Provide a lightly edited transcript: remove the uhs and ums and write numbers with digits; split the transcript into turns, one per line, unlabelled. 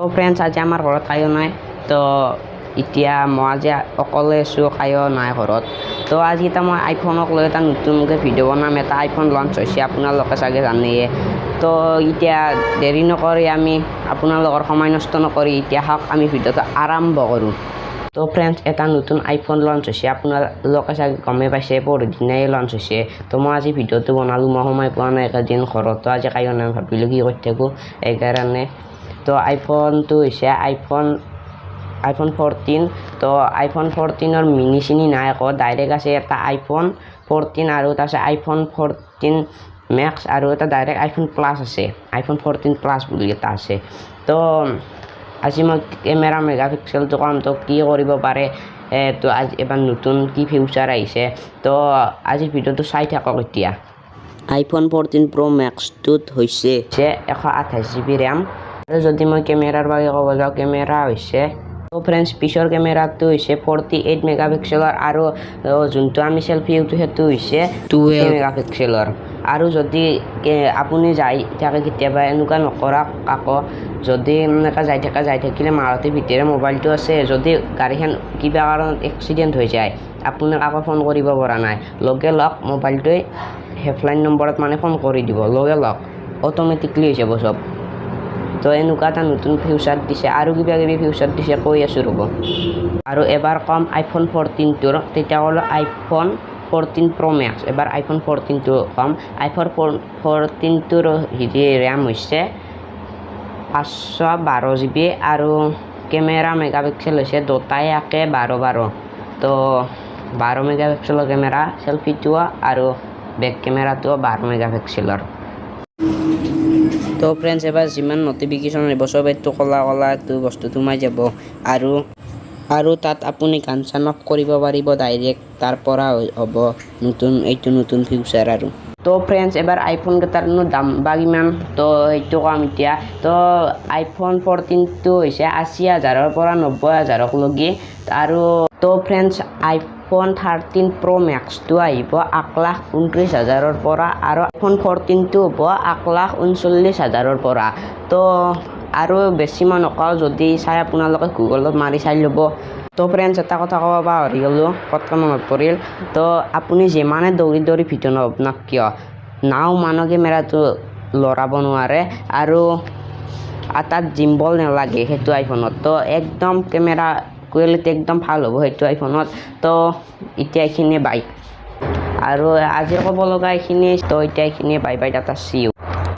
তো ফ্ৰেণ্ডছ আজি আমাৰ ঘৰত কায়ো নাই তো এতিয়া মই আজি অকলে আছোঁ কায়ো নাই ঘৰত তো আজি এটা মই আইফোনক লৈ এটা নতুনকৈ ভিডিঅ' বনাম এটা আইফোন লঞ্চ হৈছে আপোনালোকে চাগে জানেয়ে তো এতিয়া দেৰি নকৰি আমি আপোনালোকৰ সময় নষ্ট নকৰি এতিয়া হওক আমি ভিডিঅ'টো আৰম্ভ কৰোঁ তো ফ্ৰেণ্ডছ এটা নতুন আইফোন লঞ্চ হৈছে আপোনালোকে চাগে গমেই পাইছে পৰহিদিনাই লঞ্চ হৈছে তো মই আজি ভিডিঅ'টো বনালোঁ মই সময় পোৱা নাই একেদিন ঘৰত তো আজি কায়ো নাই ভাবিলোঁ কি কৰি থাকোঁ এইকাৰণে তো আইফোনটো হৈছে আইফোন 14 তো আইফোন 14ৰ মিনি চিনি নাই আকৌ ডাইৰেক্ট আছে এটা আইফোন 14 আৰু এটা আছে আইফোন 14 মেক্স আৰু এটা ডাইৰেক্ট আইফোন প্লাছ আছে আইফোন 14 প্লাছ বুলি এটা আছে তো আজি মই কেমেৰা মেগাপিক্সেলটো কম তো কি কৰিব পাৰে তো আজি এবাৰ নতুন কি ফিউচাৰ আহিছে তো আজিৰ ভিডিঅ'টো চাই থাকক এতিয়া আইফোন 14 প্ৰ' মেক্সটোত হৈছে 128 GB ৰেম আৰু যদি মই কেমেৰাৰ বাবে ক'ব যাওঁ কেমেৰা হৈছে তো ফ্ৰেণ্ডছ পিছৰ কেমেৰাটো হৈছে 48 মেগাপিক্সেলৰ আৰু যোনটো আমি চেলফি উঠো সেইটো হৈছে 12 মেগাপিক্সেলৰ আৰু যদি আপুনি যাই থাকে কেতিয়াবা এনেকুৱা নকৰক আকৌ যদি এনেকৈ যাই থাকিলে মাৰুতি ভিতৰে মোবাইলটো আছে যদি গাড়ীখন কিবা কাৰণত এক্সিডেণ্ট হৈ যায় আপুনি কাকো ফোন কৰিব পৰা নাই লগে লগ মোবাইলটোৱে হেল্পলাইন নম্বৰত মানে ফোন কৰি দিব লগে লগ অট'মেটিকলি হৈ যাব চব তো এনেকুৱা এটা নতুন ফিউচাৰ দিছে আৰু কিবা কিবি ফিউচাৰ দিছে কৈ আছোঁ ৰ'ব আৰু এবাৰ কম আইফোন 14টোৰ তেতিয়া ক'লো আইফোন 14 প্ৰ' মেক্স এবাৰ আইফোন 14টো কম আইফোন 14টোৰ ৰেম হৈছে 512 GB আৰু কেমেৰা মেগাপিক্সেল হৈছে দুটাই একে 12 তো 12 মেগাপিক্সেলৰ কেমেৰা চেলফিটো আৰু বেক কেমেৰাটো 12 মেগাপিক্সেলৰ তো ফ্ৰেণ্ডছ এবাৰ যিমান নটিফিকেশ্যন আহিব চব এইটো ক'লা এইটো বস্তুটো সোমাই যাব আৰু তাত আপুনি গান চান অফ কৰিব পাৰিব ডাইৰেক্ট তাৰ পৰা হ'ব নতুন ফিউচাৰ আৰু তো ফ্ৰেণ্ডছ এবাৰ আইফোন কেইটাৰনো দাম বা কিমান তো সেইটো কম এতিয়া তো আইফোন 14টো হৈছে 80,000ৰ পৰা 90,000লৈকে আৰু তো ফ্ৰেণ্ডছ আইফোন 13 প্ৰ' মেক্সটো আহিব 1,29,000ৰ পৰা আৰু আইফোন 14টো হ'ব 1,39,000ৰ পৰা তো আৰু বেছি মই নকওঁ যদি চাই আপোনালোকে গুগলত মাৰি চাই ল'ব তো ফ্ৰেণ্ডছ এটা কথা ক'ব পাহৰি গ'লোঁ কথা মনত পৰিল তো আপুনি যিমানে দৌৰি ভিডিঅ' নবনাওক কিয় মানৰ কেমেৰাটো লৰাব নোৱাৰে আৰু তাত জিম্বল নালাগে সেইটো আইফোনত তো একদম কেমেৰা কোৱালিটি একদম ভাল হ'ব সেইটো আইফোনত তো এতিয়া এইখিনিয়ে বাই আৰু আজিৰ ক'ব লগা এইখিনি তো এতিয়া এইখিনিয়ে বাই টাটা চি ইউ